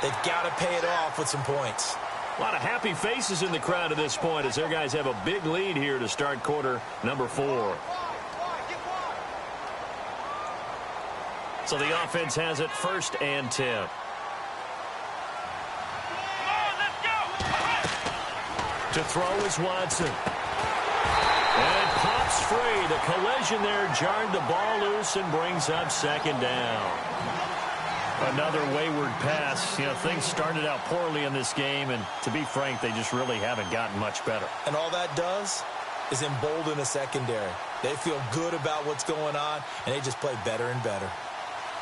they've got to pay it off with some points. A lot of happy faces in the crowd at this point as their guys have a big lead here to start quarter number 4. So the offense has it 1st and 10. To throw is Watson. And it pops free. The collision there jarred the ball loose and brings up 2nd down. Another wayward pass. You know, things started out poorly in this game, and to be frank, they just really haven't gotten much better. And all that does is embolden a secondary. They feel good about what's going on, and they just play better and better.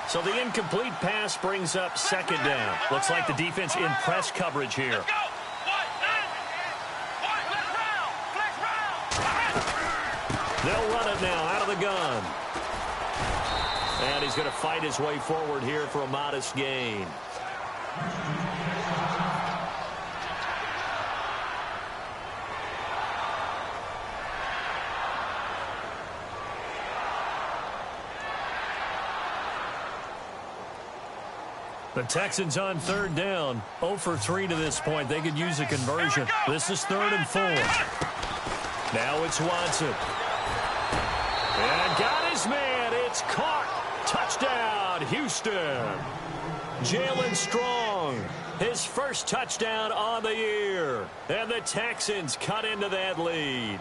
So the incomplete pass brings up 2nd down. Looks like the defense in press coverage here. They'll run it now out of the gun. And he's going to fight his way forward here for a modest gain. The Texans on 3rd down. 0 for 3 to this point. They could use a conversion. This is 3rd and 4. Now it's Watson. And got his man. It's caught. Touchdown, Houston. Jalen Strong, his first touchdown on the year. And the Texans cut into that lead.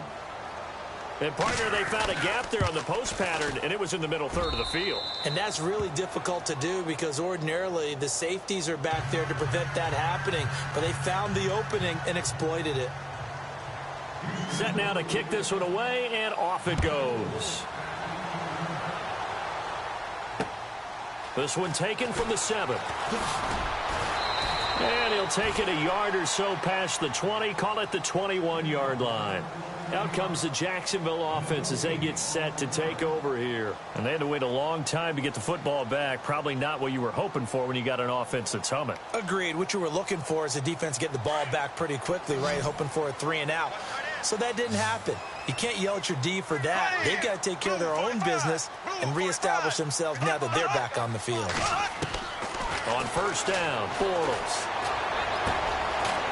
And, partner, they found a gap there on the post pattern, and it was in the middle 3rd of the field. And that's really difficult to do because ordinarily the safeties are back there to prevent that happening. But they found the opening and exploited it. Set now to kick this one away, and off it goes. This one taken from the 7. And he'll he'll take it a yard or so past the 20, call it the 21-yard line. Out comes the Jacksonville offense as they get set to take over here. And they had to wait a long time to get the football back. Probably not what you were hoping for when you got an offense that's humming. Agreed. What you were looking for is the defense getting the ball back pretty quickly, right? Hoping for a 3-and-out. So that didn't happen. You can't yell at your D for that. They've got to take care of their own business and reestablish themselves now that they're back on the field. On first down, Bortles.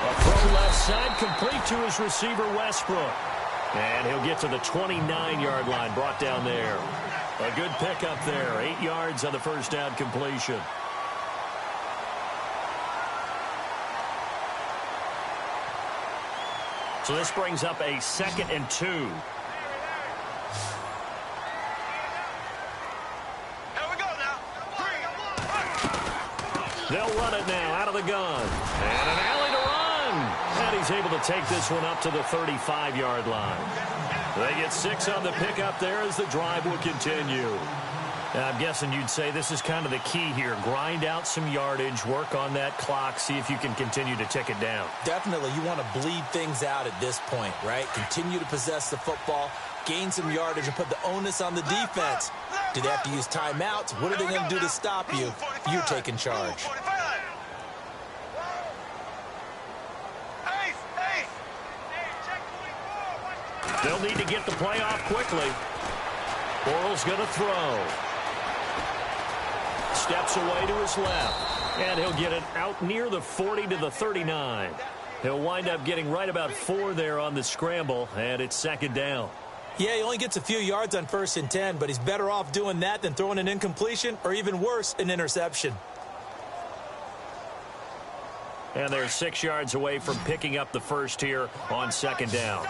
A throw left side, complete to his receiver, Westbrook. And he'll get to the 29-yard line, brought down there. A good pickup there, 8 yards on the first down completion. So this brings up a 2nd and 2. Here we go now. They'll run it now out of the gun. And an alley to run. And he's able to take this one up to the 35-yard line. They get 6 on the pickup there as the drive will continue. And I'm guessing you'd say this is kind of the key here. Grind out some yardage, work on that clock, see if you can continue to tick it down. Definitely. You want to bleed things out at this point, right? Continue to possess the football, gain some yardage, and put the onus on the defense. Do they have to use timeouts? What are they going to do to stop you? You're taking charge. They'll need to get the play off quickly. Bortles going to throw. Steps away to his left. And he'll get it out near the 40 to the 39. He'll wind up getting right about 4 there on the scramble, and it's 2nd down. Yeah, he only gets a few yards on 1st and 10, but he's better off doing that than throwing an incompletion or even worse, an interception. And they're 6 yards away from picking up the first here on 2nd down.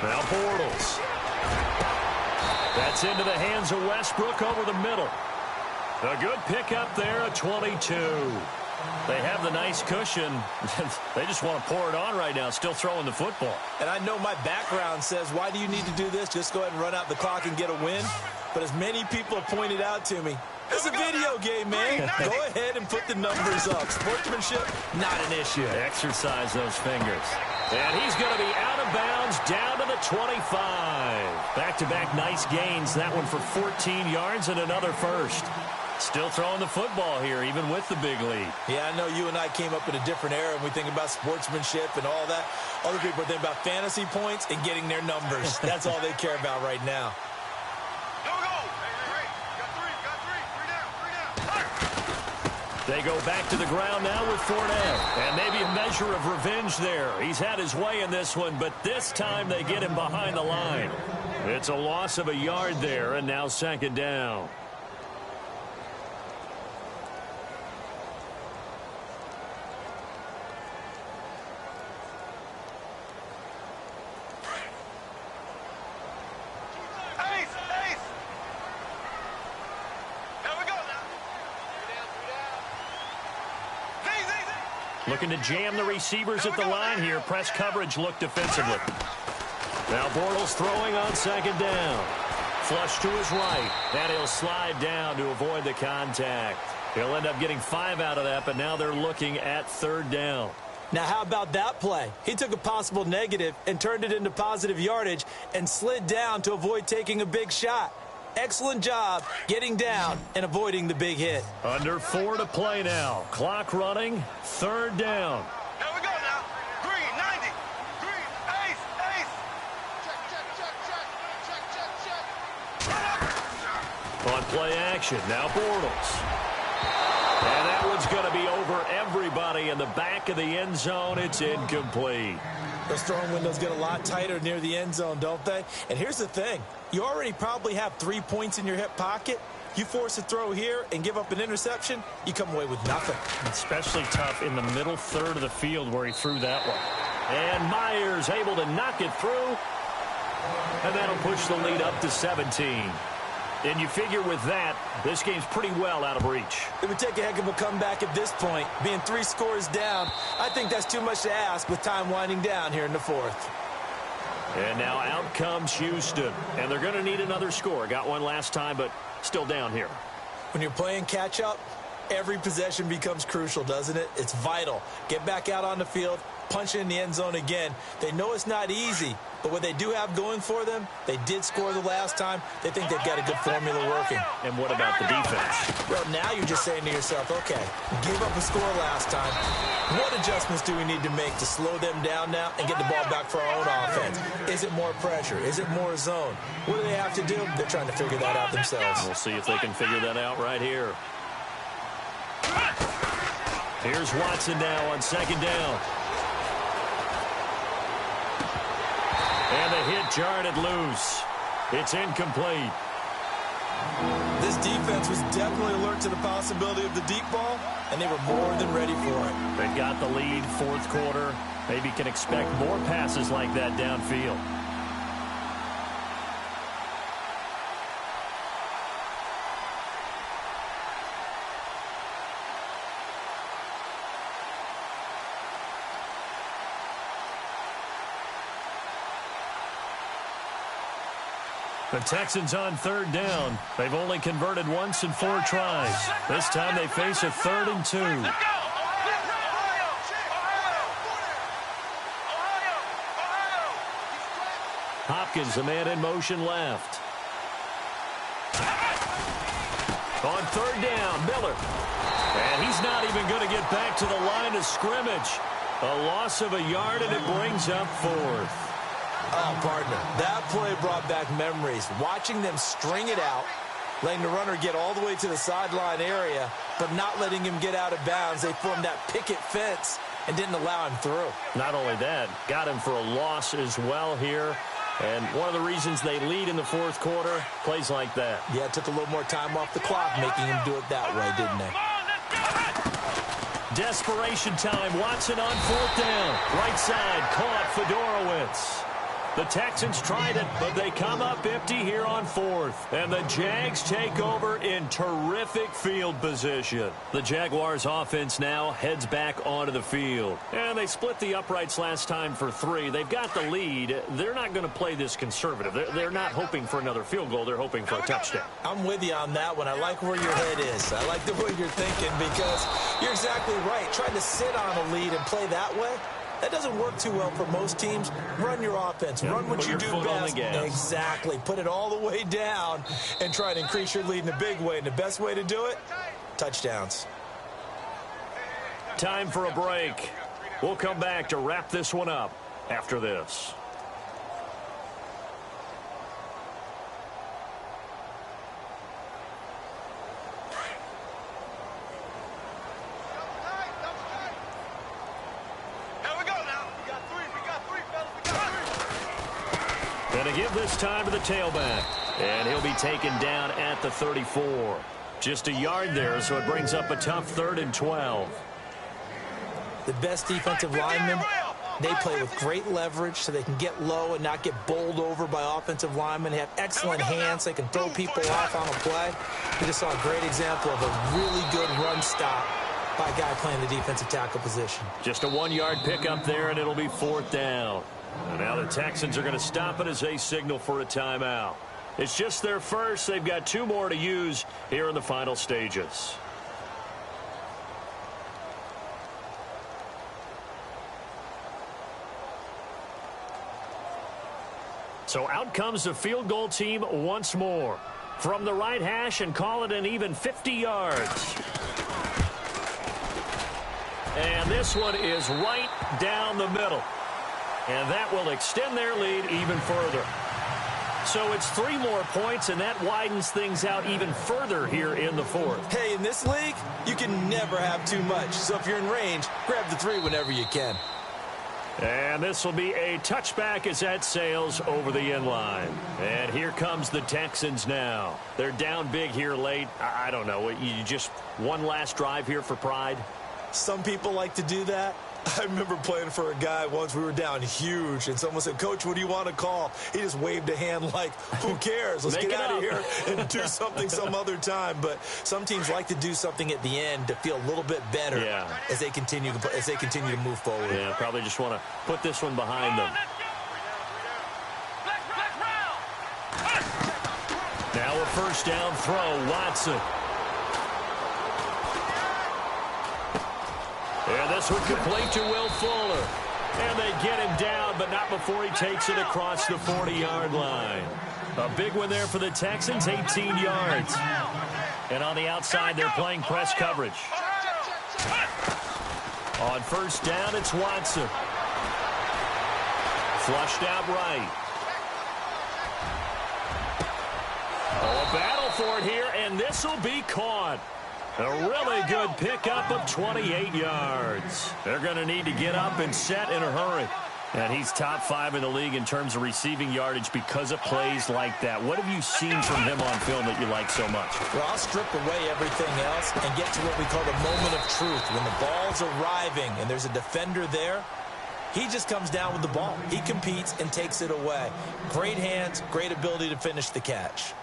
Now Bortles. That's into the hands of Westbrook over the middle. A good pickup there, a 22. They have the nice cushion. They just want to pour it on right now, still throwing the football. And I know my background says, why do you need to do this? Just go ahead and run out the clock and get a win. But as many people have pointed out to me, it's a video game, man. Go ahead and put the numbers up. Sportsmanship, not an issue. Exercise those fingers. And he's going to be out of bounds down to the 25. Back-to-back nice gains. That one for 14 yards and another first. Still throwing the football here, even with the big lead. Yeah, I know you and I came up in a different era, and we think about sportsmanship and all that. Other people think about fantasy points and getting their numbers. That's all they care about right now. They go back to the ground now with Fournette. And maybe a measure of revenge there. He's had his way in this one, but this time they get him behind the line. It's a loss of a yard there, and now 2nd down. Looking to jam the receivers at the line here. Press coverage look defensively. Now Bortles throwing on 2nd down. Flush to his right. And he'll slide down to avoid the contact. He'll end up getting 5 out of that, but now they're looking at 3rd down. Now, how about that play? He took a possible negative and turned it into positive yardage and slid down to avoid taking a big shot. Excellent job getting down and avoiding the big hit. Under 4 to play now. Clock running. 3rd down. Here we go now. Green, 90. Green, ace, ace. Check. On play action, now Bortles. And that one's going to be over everybody in the back of the end zone. It's incomplete. Those throwing windows get a lot tighter near the end zone, don't they? And here's the thing. You already probably have 3 points in your hip pocket. You force a throw here and give up an interception, you come away with nothing. Especially tough in the middle 3rd of the field where he threw that one. And Myers able to knock it through. And that'll push the lead up to 17. And you figure with that, this game's pretty well out of reach. It would take a heck of a comeback at this point. Being 3 scores down, I think that's too much to ask with time winding down here in the 4th. And now out comes Houston. And they're going to need another score. Got one last time, but still down here. When you're playing catch-up, every possession becomes crucial, doesn't it? It's vital. Get back out on the field, punch it in the end zone again. They know it's not easy, but what they do have going for them, they did score the last time. They think they've got a good formula working. And what about the defense? Well, now you're just saying to yourself, okay, give up a score last time. What adjustments do we need to make to slow them down now and get the ball back for our own offense? Is it more pressure? Is it more zone? What do they have to do? They're trying to figure that out themselves. We'll see if they can figure that out right here. Here's Watson now on second down. And the hit jarred it loose. It's incomplete. This defense was definitely alert to the possibility of the deep ball, and they were more than ready for it. They've got the lead, fourth quarter. Maybe can expect more passes like that downfield. The Texans on third down. They've only converted once in 4 tries. This time they face a 3rd and 2. Hopkins, the man in motion left. On third down, Miller. And he's not even going to get back to the line of scrimmage. A loss of a yard, and it brings up 4th. Oh, partner, that play brought back memories. Watching them string it out, letting the runner get all the way to the sideline area, but not letting him get out of bounds. They formed that picket fence and didn't allow him through. Not only that, got him for a loss as well here. And one of the reasons they lead in the fourth quarter, plays like that. Yeah, it took a little more time off the clock, making him do it that way, didn't they? Desperation time. Watson on fourth down. Right side, caught Fedorowicz. The Texans tried it, but they come up empty here on fourth. And the Jags take over in terrific field position. The Jaguars offense now heads back onto the field. And they split the uprights last time for 3. They've got the lead. They're not going to play this conservative. They're not hoping for another field goal. They're hoping for a touchdown. I'm with you on that one. I like where your head is. I like the way you're thinking because you're exactly right. Trying to sit on a lead and play that way, that doesn't work too well for most teams. Run your offense. Run what you do best. Exactly. Put it all the way down and try to increase your lead in a big way. And the best way to do it, touchdowns. Time for a break. We'll come back to wrap this one up after this. Going to give this time to the tailback. And he'll be taken down at the 34. Just a yard there, so it brings up a tough 3rd and 12. The best defensive linemen, they play with great leverage so they can get low and not get bowled over by offensive linemen. They have excellent hands. They can throw people off on a play. We just saw a great example of a really good run stop by a guy playing the defensive tackle position. Just a 1-yard pickup there, and it'll be 4th down. And now the Texans are going to stop it as they signal for a timeout. It's just their first. They've got 2 more to use here in the final stages. So out comes the field goal team once more. From the right hash and call it an even 50 yards. And this one is right down the middle. And that will extend their lead even further. So it's 3 more points, and that widens things out even further here in the fourth. Hey, in this league, you can never have too much. So if you're in range, grab the 3 whenever you can. And this will be a touchback as that sails over the end line. And here comes the Texans now. They're down big here late. I don't know. You just one last drive here for pride? Some people like to do that. I remember playing for a guy once. We were down huge, and someone said, "Coach, what do you want to call?" He just waved a hand like, who cares? Let's get out of here and do something some other time. But some teams like to do something at the end to feel a little bit better as they continue to move forward. Yeah, probably just want to put this one behind them. first down throw, Watson. And this one complete to Will Fuller. And they get him down, but not before he takes it across the 40-yard line. A big one there for the Texans, 18 yards. And on the outside, they're playing press coverage. On first down, it's Watson. Flushed out right. Oh, a battle for it here, and this will be caught. A really good pickup of 28 yards. They're going to need to get up and set in a hurry. And he's top 5 in the league in terms of receiving yardage because of plays like that. What have you seen from him on film that you like so much? Well, I'll strip away everything else and get to what we call the moment of truth. When the ball's arriving and there's a defender there, he just comes down with the ball. He competes and takes it away. Great hands, great ability to finish the catch.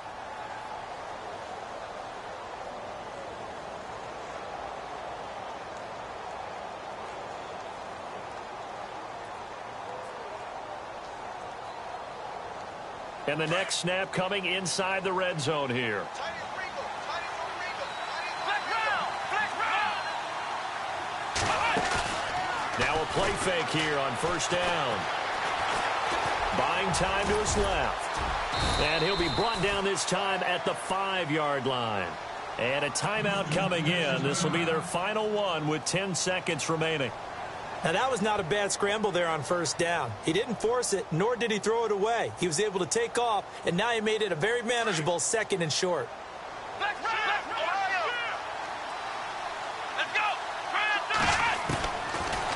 And the next snap coming inside the red zone here. Now a play fake here on first down. Buying time to his left. And he'll be brought down this time at the 5-yard line. And a timeout coming in. This will be their final one with 10 seconds remaining. Now, that was not a bad scramble there on first down. He didn't force it, nor did he throw it away. He was able to take off, and now he made it a very manageable 2nd and short.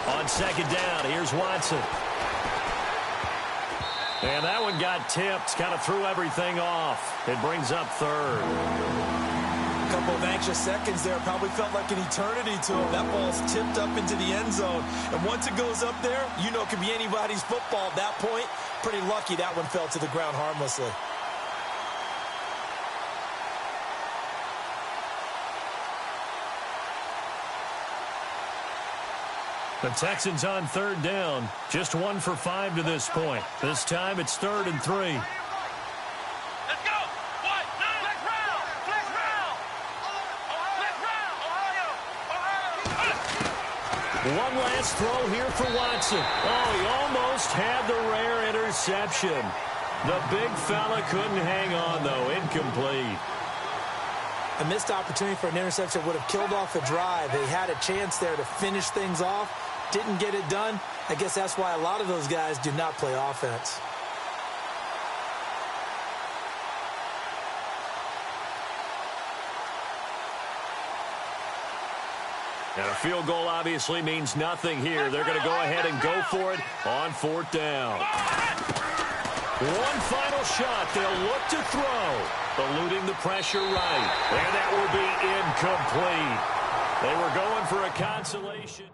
On second down, here's Watson. And that one got tipped, kind of threw everything off. It brings up 3rd. A couple of anxious seconds there. Probably felt like an eternity to him. That ball's tipped up into the end zone. And once it goes up there, you know it could be anybody's football at that point. Pretty lucky that one fell to the ground harmlessly. The Texans on 3rd down. Just 1 for 5 to this point. This time it's 3rd and 3. One last throw here for Watson. Oh, he almost had the rare interception. The big fella couldn't hang on, though. Incomplete. A missed opportunity for an interception would have killed off the drive. They had a chance there to finish things off. Didn't get it done. I guess that's why a lot of those guys do not play offense. And a field goal obviously means nothing here. They're going to go ahead and go for it on 4th down. One final shot. They'll look to throw. Eluding the pressure right. And that will be incomplete. They were going for a consolation.